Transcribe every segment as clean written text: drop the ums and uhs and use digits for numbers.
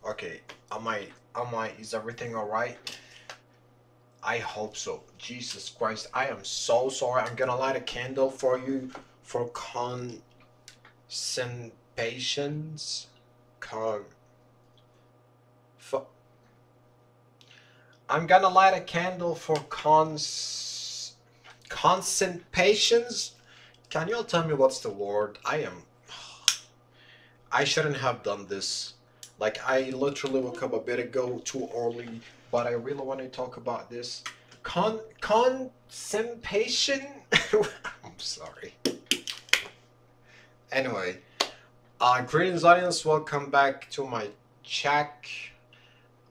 Okay, is everything alright? I hope so. Jesus Christ, I am so sorry. I'm gonna light a candle for you for concentrations. Con. I'm gonna light a candle for concentrations. Can you all tell me what's the word? I shouldn't have done this. Like, I literally woke up a bit ago too early, but I really want to talk about this. Constipation? I'm sorry. Anyway, greetings audience, welcome back to my chat.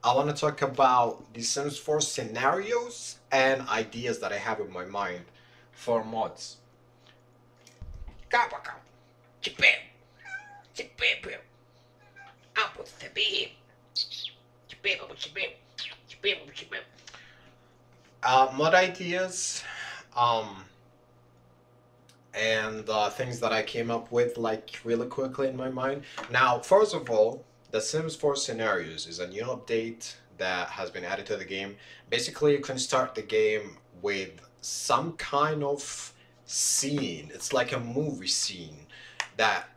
I want to talk about the Sims 4 scenarios and ideas that I have in my mind for mods. Mod ideas, and things that I came up with like really quickly in my mind. Now, first of all, the Sims 4 Scenarios is a new update that has been added to the game. Basically, you can start the game with some kind of scene. It's like a movie scene that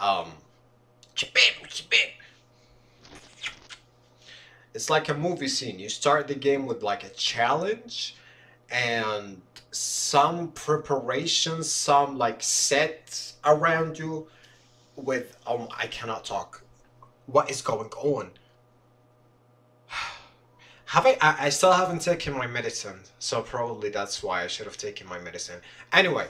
it's like a movie scene. You start the game with like a challenge and some preparation, some like set around you with I cannot talk. What is going on? I still haven't taken my medicine, so probably that's why I should have taken my medicine. Anyway,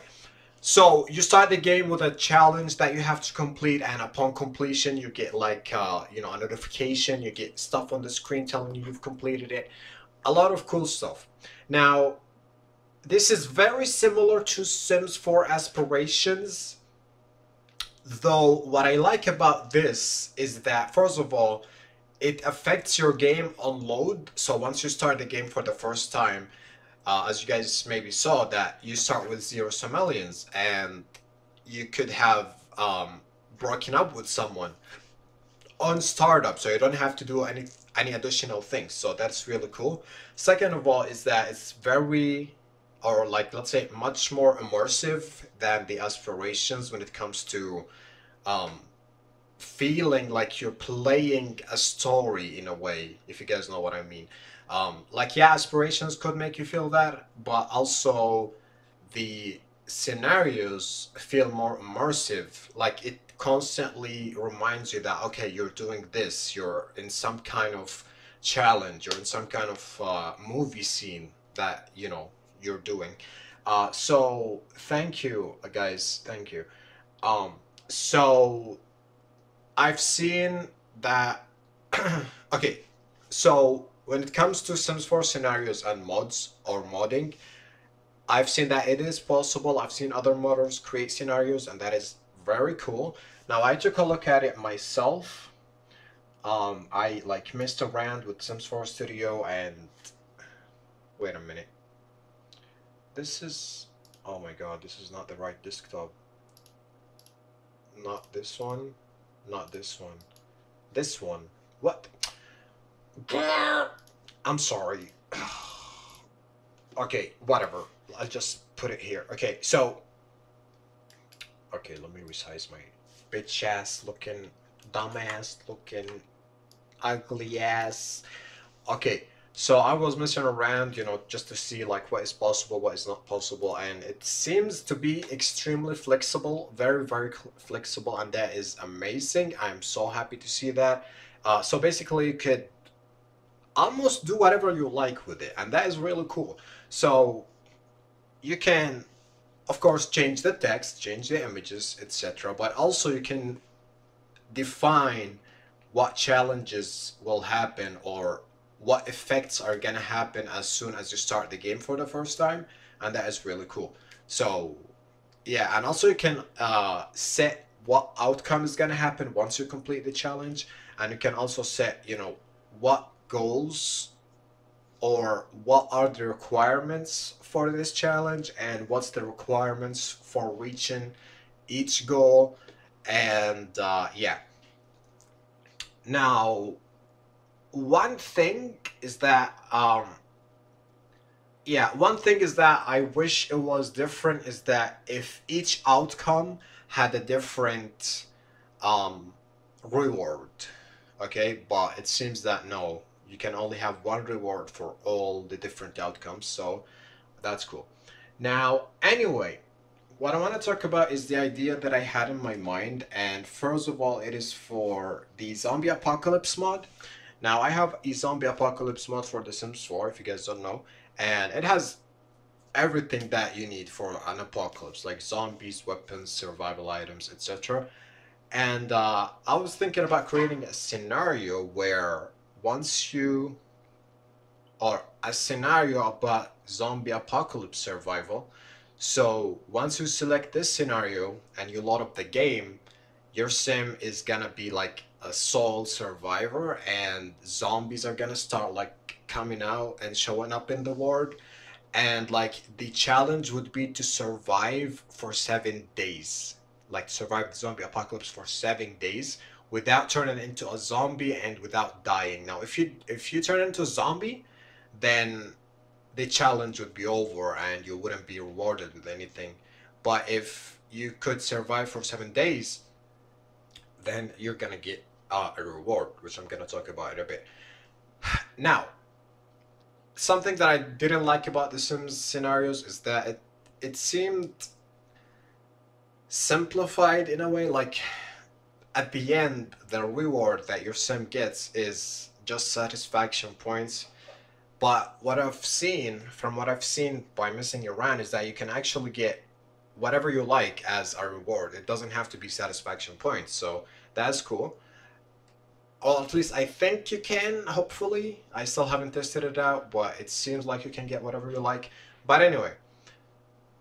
so you start the game with a challenge that you have to complete, and upon completion you get like you know, a notification, you get stuff on the screen telling you you've completed it. A lot of cool stuff. Now, this is very similar to Sims 4 Aspirations, though what I like about this is that, first of all, it affects your game on load. So once you start the game for the first time, as you guys maybe saw, that you start with 0 simoleons, and you could have broken up with someone on startup, so you don't have to do any additional things. So that's really cool. Second of all is that it's very, or like, let's say, much more immersive than the Aspirations when it comes to feeling like you're playing a story in a way, if you guys know what I mean. Like, yeah, Aspirations could make you feel that, but also the scenarios feel more immersive. Like, it constantly reminds you that, okay, you're doing this, you're in some kind of challenge, you're in some kind of movie scene that, you know, you're doing. So thank you, guys, thank you. So I've seen that. Okay, so when it comes to Sims 4 scenarios and mods or modding, I've seen that it is possible. I've seen other modders create scenarios, and that is very cool. Now, I took a look at it myself. I like messed around with Sims 4 Studio, and wait a minute. This is, oh my god, this is not the right desktop. Not this one. Not this one. This one. What? I'm sorry. Okay, whatever. I'll just put it here. Okay, so. Okay, let me resize my bitch ass looking, dumbass looking, ugly ass. Okay, so I was messing around, you know, just to see like what is possible, what is not possible, and it seems to be extremely flexible, very, very flexible, and that is amazing. I'm so happy to see that. So basically, you could almost do whatever you like with it, and that is really cool. So you can, of course, change the text, change the images, etc., but also you can define what challenges will happen or what effects are gonna happen as soon as you start the game for the first time, and that is really cool. So yeah, and also you can set what outcome is gonna happen once you complete the challenge, and you can also set, you know, what goals or what are the requirements for this challenge, and what's the requirements for reaching each goal, and yeah. Now, one thing is that yeah, one thing is that I wish it was different is that if each outcome had a different um reward. Okay, but it seems that no, you can only have one reward for all the different outcomes, so that's cool. Now, anyway, what I want to talk about is the idea that I had in my mind, and first of all, it is for the zombie apocalypse mod. Now, I have a zombie apocalypse mod for The Sims 4, if you guys don't know, and it has everything that you need for an apocalypse, like zombies, weapons, survival items, etc. And I was thinking about creating a scenario where once you, or a scenario about zombie apocalypse survival. So once you select this scenario and you load up the game, your sim is gonna be like a sole survivor, and zombies are gonna start like coming out and showing up in the world. And like the challenge would be to survive for 7 days, like survive the zombie apocalypse for 7 days without turning into a zombie and without dying. Now, if you turn into a zombie, then the challenge would be over and you wouldn't be rewarded with anything. But if you could survive for 7 days, then you're gonna get a reward, which I'm gonna talk about in a bit. Now, something that I didn't like about the Sims scenarios is that it seemed simplified in a way. Like at the end, the reward that your sim gets is just satisfaction points. But what I've seen by messing around, is that you can actually get whatever you like as a reward. It doesn't have to be satisfaction points. So that's cool. Or at least I think you can, hopefully. I still haven't tested it out, but it seems like you can get whatever you like. But anyway,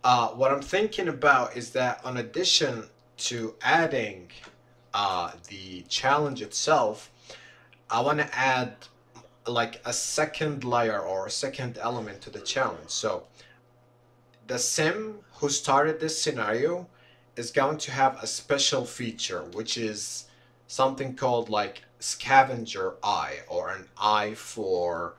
what I'm thinking about is that in addition to adding the challenge itself, I want to add like a second layer or a second element to the challenge. So the sim who started this scenario is going to have a special feature, which is something called like scavenger eye, or an eye for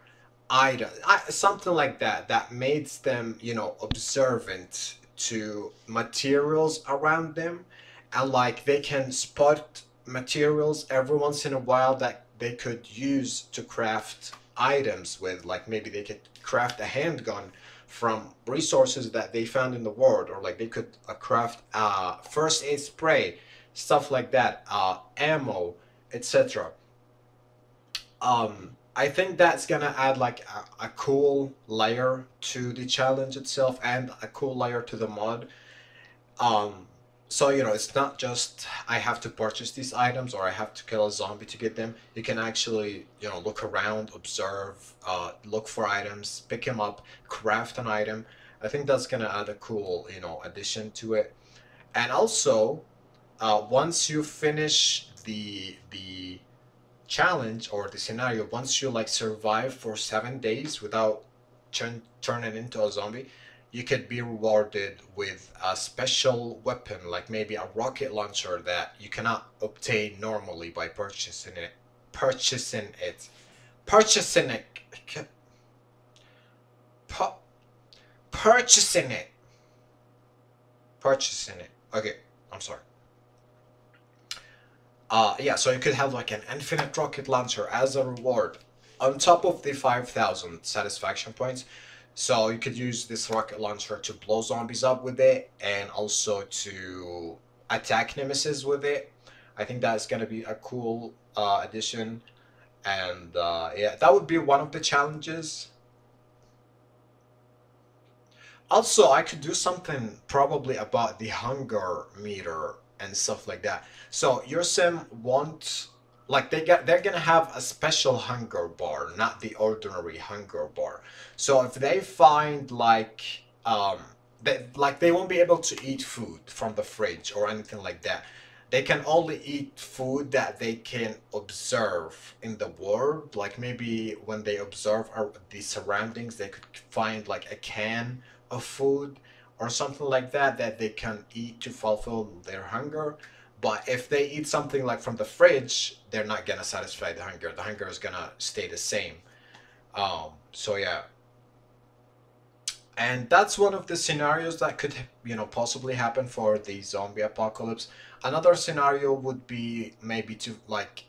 item, something like that, that makes them, observant to materials around them, and like they can spot materials every once in a while that they could use to craft items with. Like maybe they could craft a handgun from resources that they found in the world, or like they could craft first aid spray, stuff like that, ammo, etc. I think that's gonna add like a cool layer to the challenge itself, and a cool layer to the mod. Um, so it's not just I have to purchase these items or I have to kill a zombie to get them. You can actually, look around, observe, look for items, pick them up, craft an item. I think that's gonna add a cool, addition to it. And also, once you finish the challenge or the scenario, once you like survive for 7 days without turning into a zombie, you could be rewarded with a special weapon, like maybe a rocket launcher that you cannot obtain normally by purchasing it purchasing it pu- purchasing it purchasing it. Okay, I'm sorry. Yeah, so you could have like an infinite rocket launcher as a reward on top of the 5,000 satisfaction points. So you could use this rocket launcher to blow zombies up with it, and also to attack nemesis with it. I think that's gonna be a cool addition. And yeah, that would be one of the challenges. Also, I could do something probably about the hunger meter and stuff like that. So your sim won't, like they're gonna have a special hunger bar, not the ordinary hunger bar. So if they find like they won't be able to eat food from the fridge or anything like that. They can only eat food that they can observe in the world. Like maybe when they observe the surroundings, they could find like a can of food or something like that that they can eat to fulfill their hunger. But if they eat something like from the fridge, they're not gonna satisfy the hunger. The hunger is gonna stay the same. So yeah, and that's one of the scenarios that could, possibly happen for the zombie apocalypse. Another scenario would be maybe to like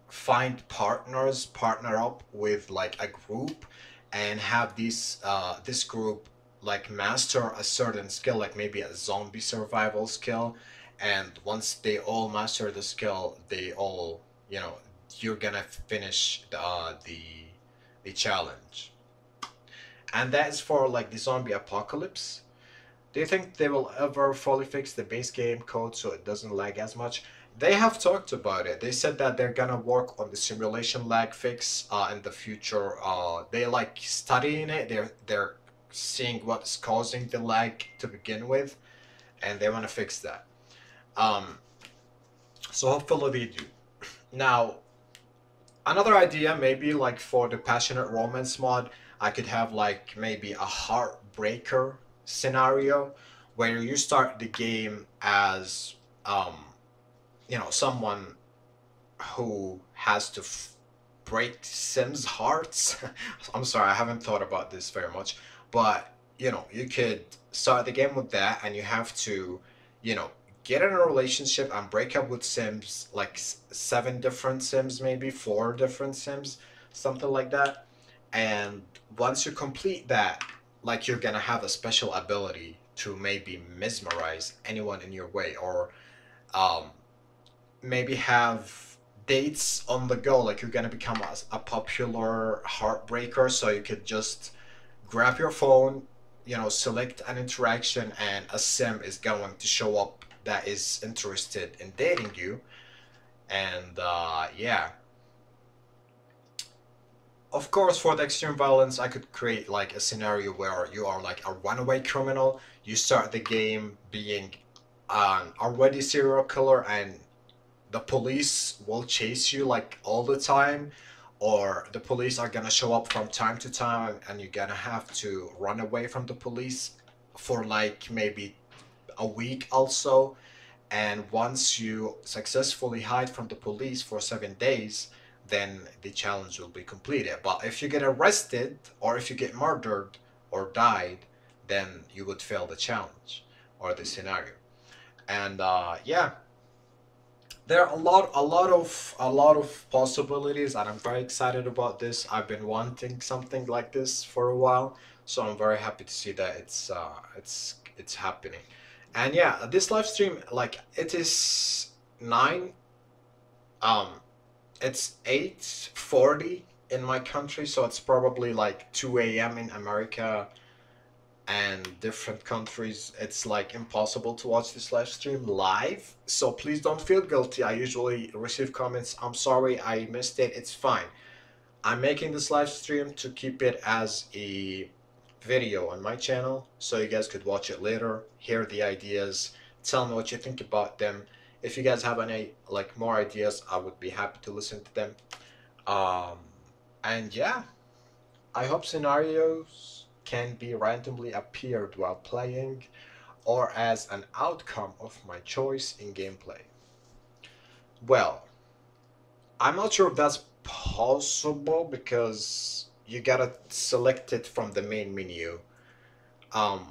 find partners, partner up with like a group, and have this group like master a certain skill, like maybe a zombie survival skill. And once they all master the skill, they all, you know you're gonna finish the challenge. And that is for like the zombie apocalypse. Do you think they will ever fully fix the base game code so it doesn't lag as much? They have talked about it. They said that they're gonna work on the simulation lag fix in the future. They like studying it. They're seeing what's causing the lag to begin with, and they want to fix that. Um, so hopefully they do. Now, another idea, maybe like for the passionate romance mod, I could have like maybe a heartbreaker scenario where you start the game as someone who has to break Sims hearts. I'm sorry, I haven't thought about this very much, but you could start the game with that, and you have to, you know, get in a relationship and break up with Sims, like seven different Sims, maybe four different Sims, something like that. And once you complete that, like you're gonna have a special ability to maybe mesmerize anyone in your way, or um, maybe have dates on the go. Like you're gonna become a popular heartbreaker, so you could just grab your phone, select an interaction, and a sim is going to show up that is interested in dating you. And yeah, of course, for the extreme violence, I could create like a scenario where you are like a runaway criminal. You start the game being an already serial killer, and the police will chase you like all the time, or the police are gonna show up from time to time, and you're gonna have to run away from the police for like maybe a week also. And once you successfully hide from the police for 7 days, then the challenge will be completed. But if you get arrested, or if you get murdered or died, then you would fail the challenge or the scenario. And yeah, there are a lot of possibilities, and I'm very excited about this. I've been wanting something like this for a while, so I'm very happy to see that it's happening. And yeah, this live stream, like, it is 9 um it's 8:40 in my country, so it's probably like 2 a.m. in America. And different countries, it's like impossible to watch this live stream live, so please don't feel guilty. I usually receive comments, I'm sorry I missed it. It's fine. I'm making this live stream to keep it as a video on my channel, so you guys could watch it later, hear the ideas, tell me what you think about them. If you guys have any like more ideas, I would be happy to listen to them. um and yeah, I hope scenarios can be randomly appeared while playing, or as an outcome of my choice in gameplay. Well, I'm not sure if that's possible, because you gotta select it from the main menu. Um,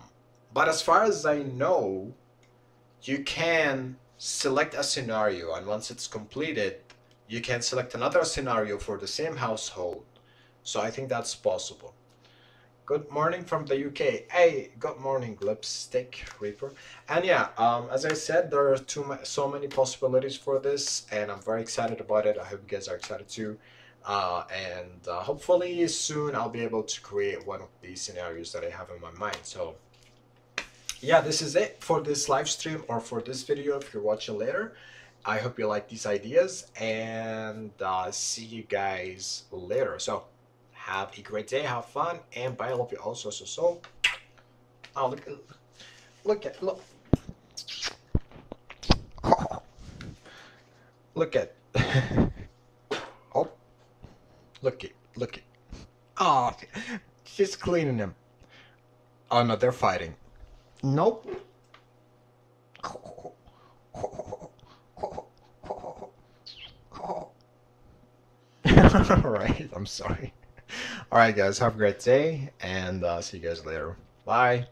but as far as I know, you can select a scenario, and once it's completed, you can select another scenario for the same household. So I think that's possible. Good morning from the UK. Hey, good morning, Lipstick Reaper. And yeah, as I said, there are so many possibilities for this, and I'm very excited about it. I hope you guys are excited too. And hopefully soon I'll be able to create one of these scenarios that I have in my mind. So yeah, this is it for this live stream, or for this video if you're watching later. I hope you like these ideas, and see you guys later. So have a great day, have fun, and bye. I love you all so. Oh, look, look at. Oh, look it. Oh, she's cleaning them. Oh no, they're fighting. Nope. Alright, I'm sorry. Alright, guys, have a great day, and see you guys later. Bye.